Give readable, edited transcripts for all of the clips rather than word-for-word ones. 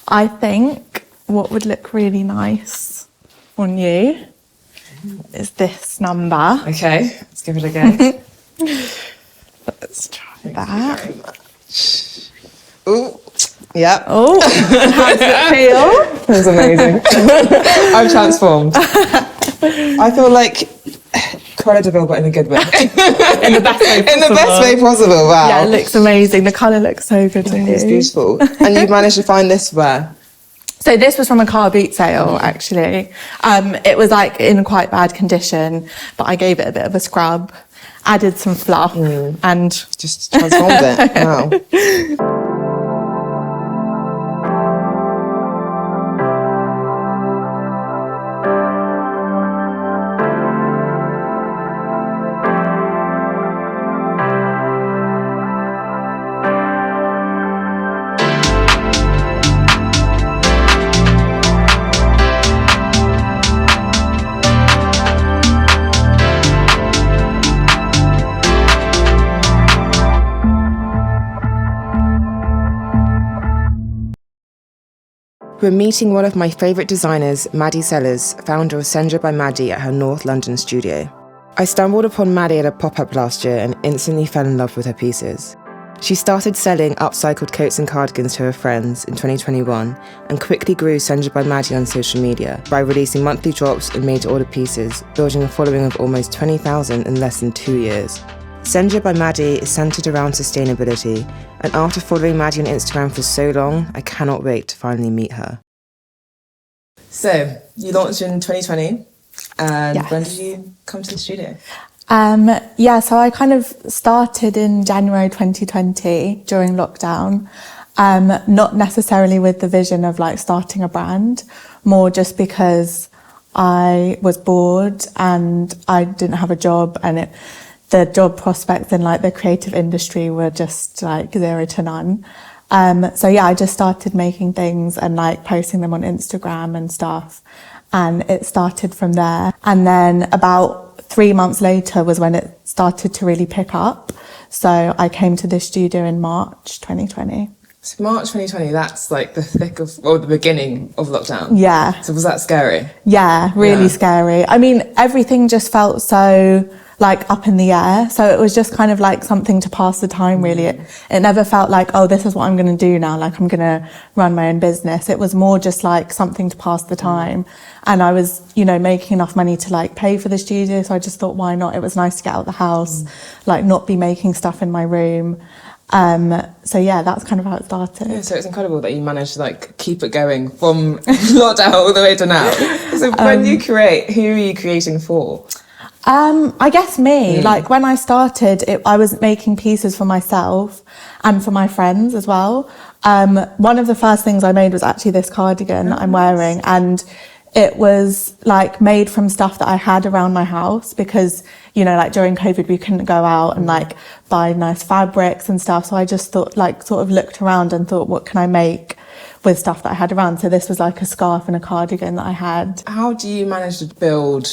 I think what would look really nice on you is this number. Okay, let's give it a go. Let's try that. Ooh, yeah. Oh, how does it feel? That's amazing. I'm transformed. I feel like credible, but in a good way. In the best way possible. In the best way possible, wow. Yeah, it looks amazing. The colour looks so good on you. It's beautiful. And you managed to find this where? So this was from a carboot sale, actually. It was like in quite bad condition, but I gave it a bit of a scrub, added some fluff, and just transformed it. Wow. We're meeting one of my favourite designers, Maddie Sellers, founder of Senja By Maddie, at her North London studio. I stumbled upon Maddie at a pop-up last year and instantly fell in love with her pieces. She started selling upcycled coats and cardigans to her friends in 2021 and quickly grew Senja By Maddie on social media by releasing monthly drops and made-to-order pieces, building a following of almost 20,000 in less than 2 years. Senja By Maddie is centred around sustainability, and after following Maddie on Instagram for so long, I cannot wait to finally meet her. So, you launched in 2020, and Yes. when did you come to the studio? So I kind of started in January 2020 during lockdown, not necessarily with the vision of like starting a brand, more just because I was bored and I didn't have a job, and the job prospects in like the creative industry were just like 0 to none. I just started making things and like posting them on Instagram and stuff, and it started from there. And then about 3 months later was when it started to really pick up. So I came to the studio in March 2020. So March 2020, that's like the thick of, or the beginning of lockdown. Yeah. So was that scary? Yeah, really scary. I mean, everything just felt so like up in the air. So it was just kind of like something to pass the time, really. It never felt like, oh, this is what I'm going to do now. Like I'm going to run my own business. It was more just like something to pass the time. And I was, making enough money to like pay for the studio. So I just thought, why not? It was nice to get out of the house, like not be making stuff in my room. That's kind of how it started. Yeah, so it's incredible that you managed to like keep it going from lockdown all the way to now. So when you create, who are you creating for? I guess me. Like when I started, I was making pieces for myself and for my friends as well. One of the first things I made was actually this cardigan that I'm wearing, and it was like made from stuff that I had around my house because, like during COVID, we couldn't go out and like buy nice fabrics and stuff. So I just thought, like, sort of looked around and thought, what can I make with stuff that I had around? So this was like a scarf and a cardigan that I had. How do you manage to build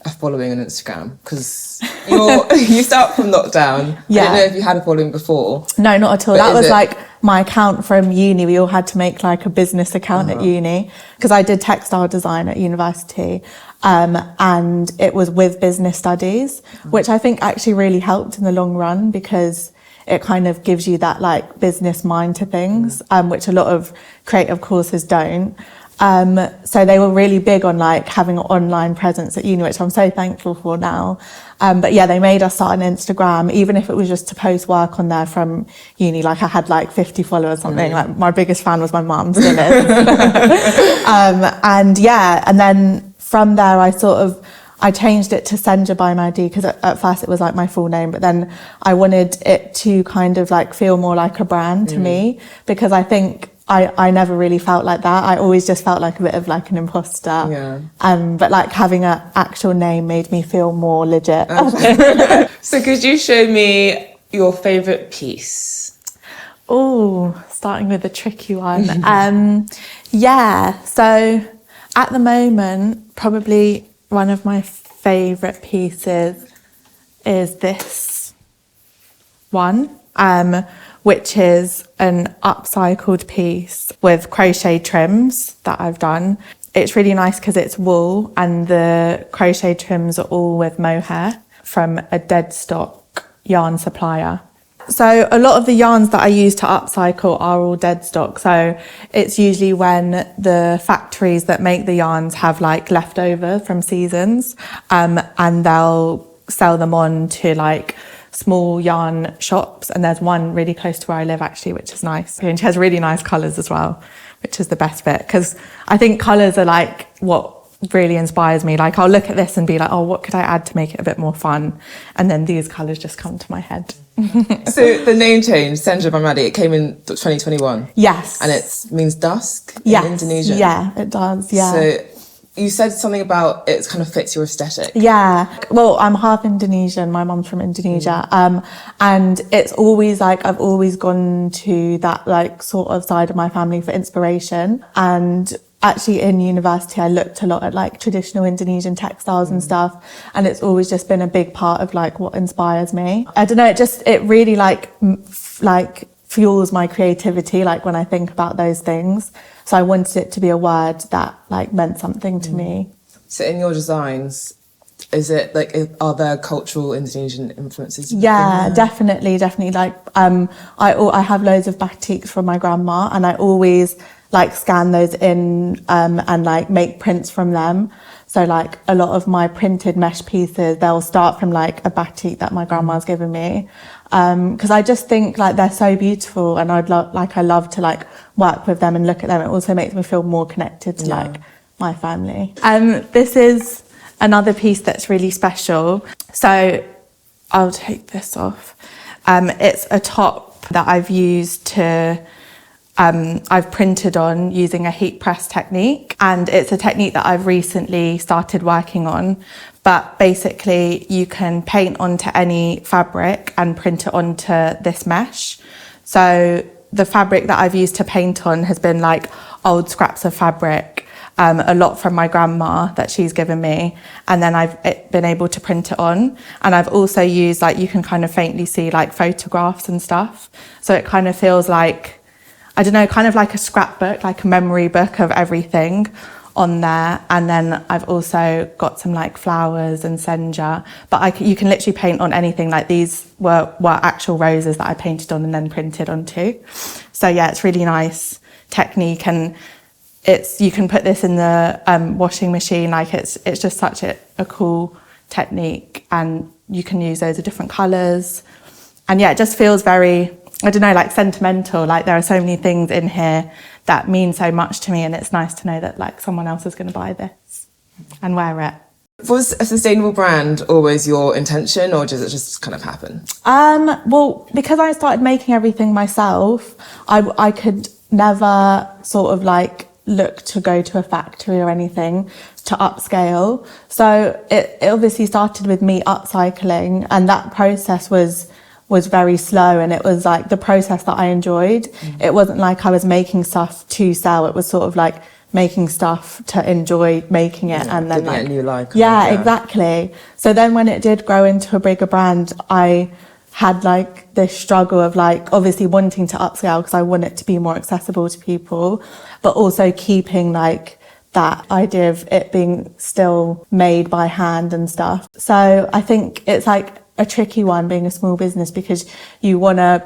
a following on Instagram? Because you start from lockdown. Yeah. I don't know if you had a following before. No, not at all. That was like my account from uni. We all had to make like a business account at uni because I did textile design at university. And it was with business studies, which I think actually really helped in the long run because it kind of gives you that like business mind to things, which a lot of creative courses don't. So they were really big on like having an online presence at uni, which I'm so thankful for now. They made us start an Instagram, even if it was just to post work on there from uni. Like I had like 50 followers or something. Like my biggest fan was my mum, still is. And then from there I changed it to Senja By Maddie because at first it was like my full name, but then I wanted it to kind of like feel more like a brand to me because I think I never really felt like that. I always just felt like a bit of like an imposter. Yeah. But like having an actual name made me feel more legit. So could you show me your favourite piece? Oh, starting with a tricky one. So at the moment, probably one of my favourite pieces is this one, which is an upcycled piece with crochet trims that I've done. It's really nice because it's wool and the crochet trims are all with mohair from a dead stock yarn supplier. So a lot of the yarns that I use to upcycle are all dead stock. So it's usually when the factories that make the yarns have like leftover from seasons, and they'll sell them on to like small yarn shops. And there's one really close to where I live actually, which is nice. And she has really nice colours as well, which is the best bit, because I think colours are like what really inspires me. Like I'll look at this and be like, oh, what could I add to make it a bit more fun? And then these colours just come to my head. So the name change, Senja By Maddie, it came in 2021. Yes. And it means dusk in Yes. Indonesian. Yeah, it does. Yeah. So you said something about it kind of fits your aesthetic. Yeah. Well, I'm half Indonesian. My mum's from Indonesia. And it's always like, I've always gone to that like sort of side of my family for inspiration. And actually in university, I looked a lot at like traditional Indonesian textiles and stuff. And it's always just been a big part of like what inspires me. I don't know, it really like fuels my creativity, like when I think about those things. So I wanted it to be a word that like meant something to me. So in your designs, is it like, are there cultural Indonesian influences? Yeah, definitely. Like, I have loads of batiks from my grandma, and I always like scan those in, and like make prints from them. So like a lot of my printed mesh pieces, they'll start from like a batik that my grandma's given me. Cause I just think like they're so beautiful, and I love to like work with them and look at them. It also makes me feel more connected to like my family. This is another piece that's really special. So I'll take this off. It's a top that I've used I've printed on using a heat press technique, and it's a technique that I've recently started working on. But basically you can paint onto any fabric and print it onto this mesh. So the fabric that I've used to paint on has been like old scraps of fabric, a lot from my grandma that she's given me, and then I've been able to print it on. And I've also used, like, you can kind of faintly see like photographs and stuff, so it kind of feels like, I don't know, kind of like a scrapbook, like a memory book of everything on there. And then I've also got some like flowers and senja, but you can literally paint on anything. Like these were actual roses that I painted on and then printed onto. So yeah, it's really nice technique, and you can put this in the washing machine. Like it's just such a cool technique, and you can use loads of different colours. And yeah, it just feels very, I don't know, like sentimental. Like there are so many things in here that mean so much to me, and it's nice to know that like someone else is going to buy this and wear it. Was a sustainable brand always your intention, or does it just kind of happen? Well, because I started making everything myself, I could never sort of like look to go to a factory or anything to upscale. So it obviously started with me upcycling, and that process was very slow, and it was like the process that I enjoyed. It wasn't like I was making stuff to sell. It was sort of like making stuff to enjoy making it, and then like a new life. Yeah, exactly. So then when it did grow into a bigger brand, I had like this struggle of like obviously wanting to upscale because I want it to be more accessible to people, but also keeping like that idea of it being still made by hand and stuff. So I think it's like a tricky one being a small business, because you want to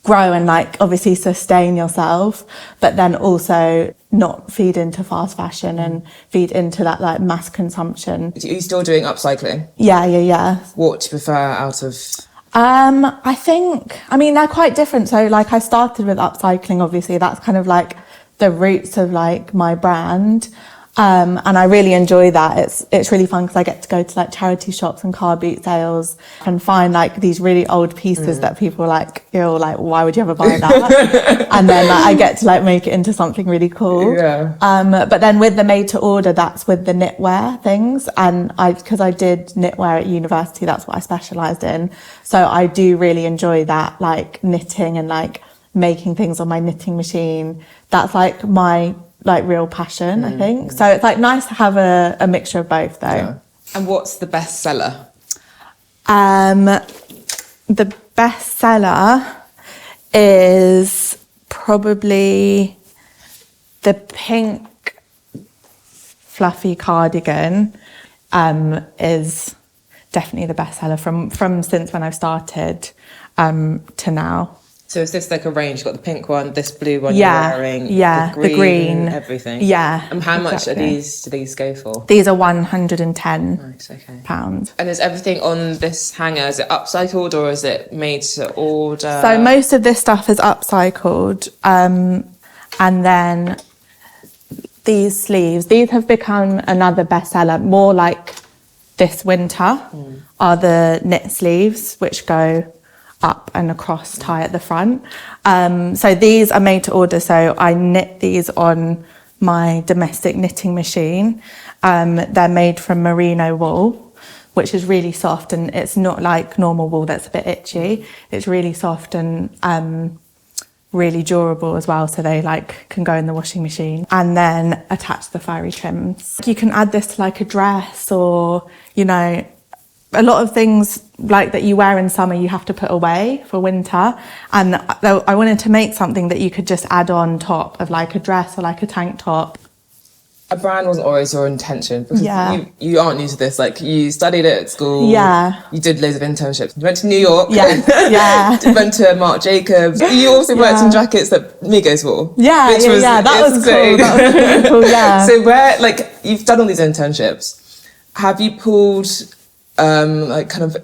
grow and like obviously sustain yourself, but then also not feed into fast fashion and feed into that like mass consumption. Are you still doing upcycling? Yeah. What do you prefer out of? I mean, they're quite different. So like I started with upcycling, obviously that's kind of like the roots of like my brand. And I really enjoy that. It's really fun because I get to go to like charity shops and carboot sales and find like these really old pieces that people like, you're like, why would you ever buy that? And then like, I get to like make it into something really cool. Yeah. But then with the made to order, that's with the knitwear things. And because I did knitwear at university, that's what I specialised in. So I do really enjoy that, like knitting and like making things on my knitting machine. That's like my like real passion, I think. So it's like nice to have a mixture of both though. Yeah. And what's the best seller? The best seller is probably the pink fluffy cardigan. Is definitely the best seller from since when I've started to now. So is this like a range? You've got the pink one, this blue one Yeah, you're wearing, yeah, the the green, everything. Yeah. And how much exactly. do these go for? These are £110. Nice, okay. Pounds. And is everything on this hanger, is it upcycled or is it made to order? So most of this stuff is upcycled. And then these sleeves, these have become another bestseller, more like this winter, are the knit sleeves, which go up and across tie at the front. So these are made to order. So I knit these on my domestic knitting machine. They're made from merino wool, which is really soft, and it's not like normal wool that's a bit itchy. It's really soft and really durable as well, so they like can go in the washing machine. And then attach the fiery trims. You can add this to like a dress, or a lot of things like that you wear in summer you have to put away for winter, and I wanted to make something that you could just add on top of like a dress or like a tank top. A brand wasn't always your intention, because Yeah. you aren't new to this. Like, you studied it at school. Yeah. You did loads of internships. You went to New York. Yeah. Yeah. Went to Marc Jacobs. You also worked in jackets that Migos wore. Yeah, which yeah, that was cool. That was really cool, yeah. So you've done all these internships. Have you pulled like kind of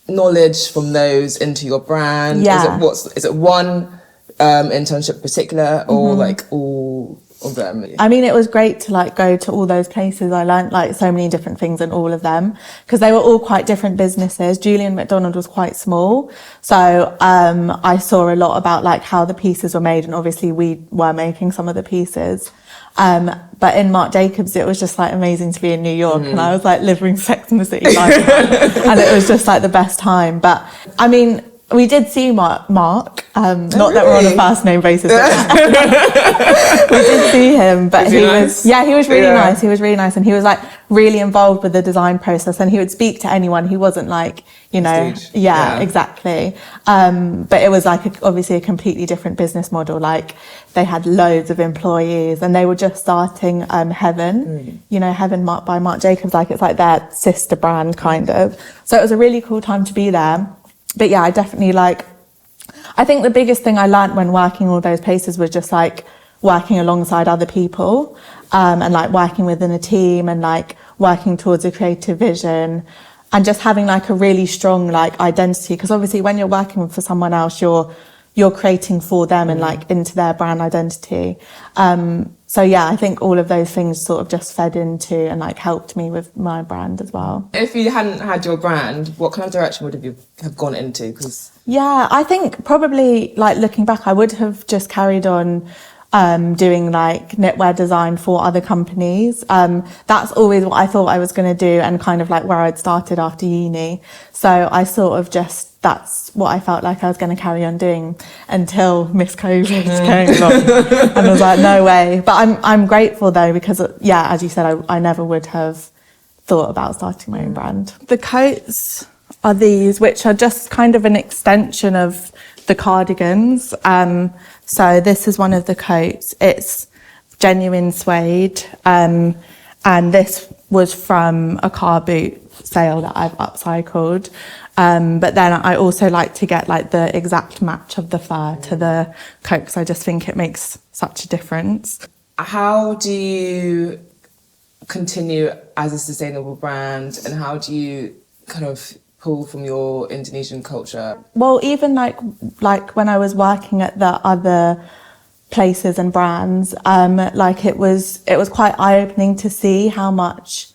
knowledge from those into your brand? Yeah. Is it one internship in particular, or like all of them? I mean, it was great to like go to all those places. I learned like so many different things in all of them, because they were all quite different businesses. Julien Macdonald was quite small, so I saw a lot about like how the pieces were made, and obviously we were making some of the pieces. But in Marc Jacobs, it was just like amazing to be in New York, and I was like living Sex and the City life, and it was just like the best time. But I mean, we did see Marc, not that we're on a first name basis. We did see him, but he was really nice. He was really nice, and he was like really involved with the design process, and he would speak to anyone. He wasn't like, exactly. But it was like obviously a completely different business model. Like, they had loads of employees, and they were just starting Heaven, Heaven by Marc Jacobs, like it's like their sister brand kind of. So it was a really cool time to be there. But yeah, I definitely I think the biggest thing I learned when working all those places was just like working alongside other people, and like working within a team, and like working towards a creative vision, and just having like a really strong like identity. Because obviously when you're working for someone else, you're creating for them and like into their brand identity. So yeah, I think all of those things sort of just fed into and like helped me with my brand as well. If you hadn't had your brand, what kind of direction would you have gone into? Yeah, I think probably like looking back, I would have just carried on doing like knitwear design for other companies. That's always what I thought I was going to do, and kind of like where I'd started after uni. So I sort of that's what I felt like I was going to carry on doing until Miss COVID came along, and I was like, no way. But I'm grateful though, because as you said, I never would have thought about starting my own brand. The coats are these, which are just kind of an extension of the cardigans. So this is one of the coats. It's genuine suede, and this was from a carboot sale that I've upcycled. But then I also like to get like the exact match of the fur to the coat, because I just think it makes such a difference. How do you continue as a sustainable brand, and how do you kind of pull from your Indonesian culture? Well, even like when I was working at the other places and brands, like it was quite eye-opening to see how much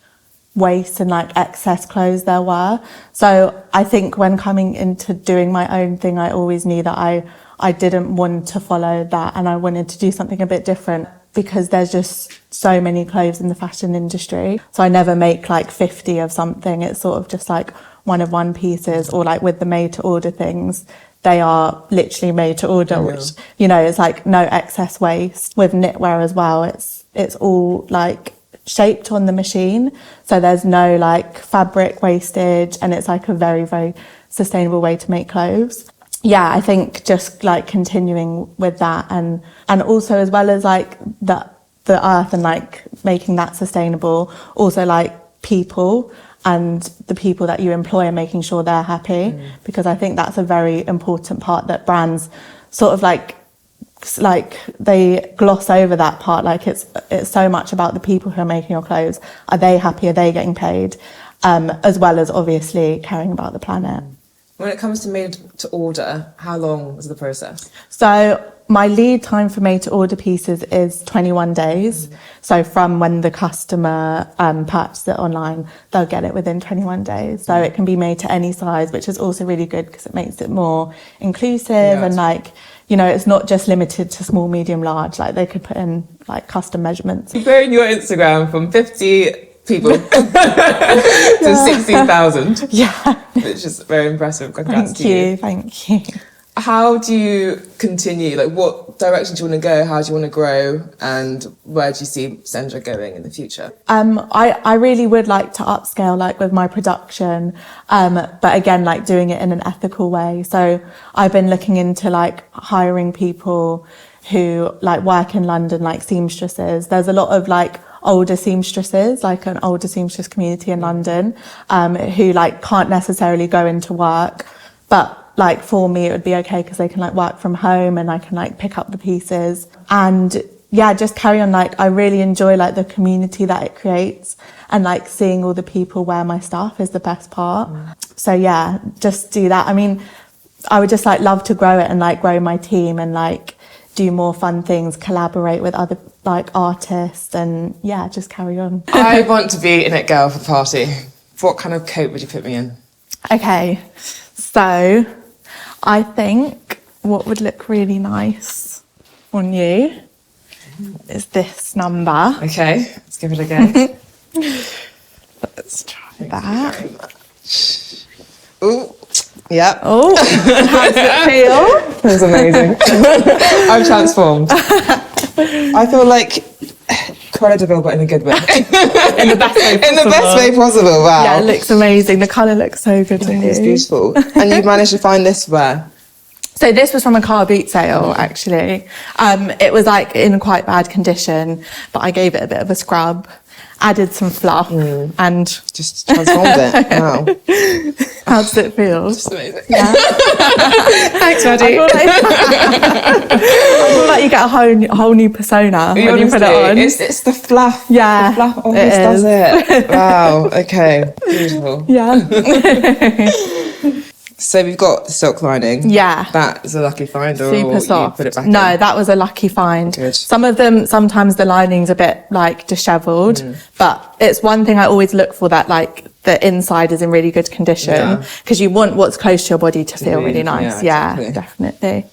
waste and like excess clothes there were. So I think when coming into doing my own thing, I always knew that I didn't want to follow that, and I wanted to do something a bit different, because there's just so many clothes in the fashion industry. So I never make like 50 of something. It's sort of just like one of one pieces, or like with the made to order things, they are literally made to order, which, it's like no excess waste. With knitwear as well, it's all like shaped on the machine, so there's no like fabric wastage, and it's like a very, very sustainable way to make clothes. yeah, I think just like continuing with that, and also as well as like the earth and like making that sustainable, also like people and the people that you employ and making sure they're happy, because I think that's a very important part that brands sort of like they gloss over that part. Like it's so much about the people who are making your clothes. Are they happy? Are they getting paid? As well as obviously caring about the planet. When it comes to made to order, how long is the process? So my lead time for made to order pieces is 21 days. So from when the customer purchases it online, they'll get it within 21 days. So it can be made to any size, which is also really good because it makes it more inclusive, and like, you know, it's not just limited to small, medium, large. Like they could put in like custom measurements. You've grown your Instagram from 50 people to 16,000. Yeah. Which is very impressive. Congrats to you. Thank you. How do you continue? Like, what direction do you want to go? How do you want to grow? And where do you see Senja going in the future? I really would like to upscale, like with my production, but again, like doing it in an ethical way. So I've been looking into like hiring people who like work in London, like seamstresses. There's a lot of like older seamstresses, like an older seamstress community in London, who like can't necessarily go into work, but like for me it would be okay because they can like work from home and I can like pick up the pieces and yeah, just carry on. Like I really enjoy like the community that it creates, and like seeing all the people wear my stuff is the best part. So yeah, just do that. I mean, I would just like love to grow it and like grow my team and like do more fun things, collaborate with other like artists, and yeah, just carry on. I want to be in it girl for the party. What kind of coat would you put me in? Okay, so I think what would look really nice on you is this number. Okay, let's give it a go. Let's try that. Very much. Ooh, yeah. Oh, how does it feel? That's amazing. I'm transformed. I feel like credible, but in a good way. In the best way possible. In the best way possible, wow. Yeah, it looks amazing. The colour looks so good on you. It's beautiful. And you managed to find this where? So this was from a carboot sale, actually. It was like in quite bad condition, but I gave it a bit of a scrub, added some fluff, and just transformed it. Wow. How does it feel? Just amazing. Yeah. Thanks, Maddie. I feel like you get a whole new persona when you put it on. It's the fluff. Yeah, the fluff always does it. Wow. Okay. Beautiful. Yeah. So we've got the silk lining. Yeah. That is a lucky find, or Super soft. You put it back No, in? that was a lucky find. Good. Some of them, sometimes the lining's a bit like dishevelled, but it's one thing I always look for, that like the inside is in really good condition, because you want what's close to your body to feel really nice. Yeah, exactly. definitely.